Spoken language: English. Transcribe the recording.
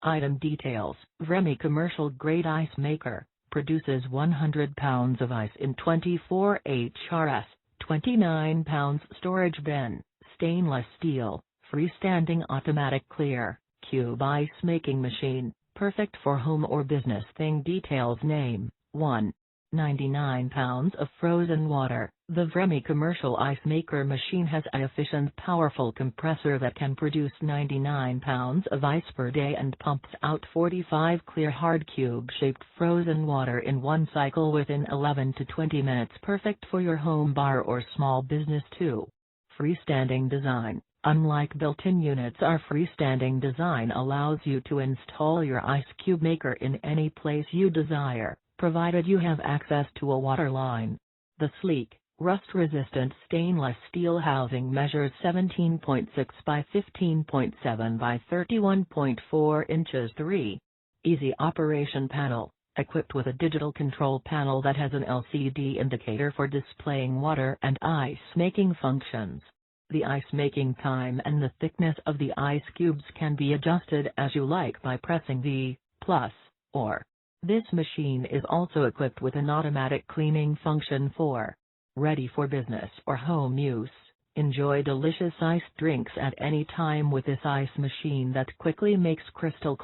Item details: Vremi commercial grade ice maker, produces 100 pounds of ice in 24 HRS, 29 pounds storage bin, stainless steel, freestanding automatic clear, cube ice making machine, perfect for home or business. Thing details: name, 1. 99 pounds of frozen water. The Vremi commercial ice maker machine has an efficient, powerful compressor that can produce 99 pounds of ice per day and pumps out 45 clear hard cube-shaped frozen water in one cycle within 11 to 20 minutes. Perfect for your home bar or small business too. Freestanding design. Unlike built-in units, our freestanding design allows you to install your ice cube maker in any place you desire, provided you have access to a water line. The sleek, rust-resistant stainless steel housing measures 17.6 by 15.7 by 31.4 inches. 3. Easy operation panel, equipped with a digital control panel that has an LCD indicator for displaying water and ice-making functions. The ice-making time and the thickness of the ice cubes can be adjusted as you like by pressing the plus or. This machine is also equipped with an automatic cleaning function for ready for business or home use. Enjoy delicious iced drinks at any time with this ice machine that quickly makes crystal clear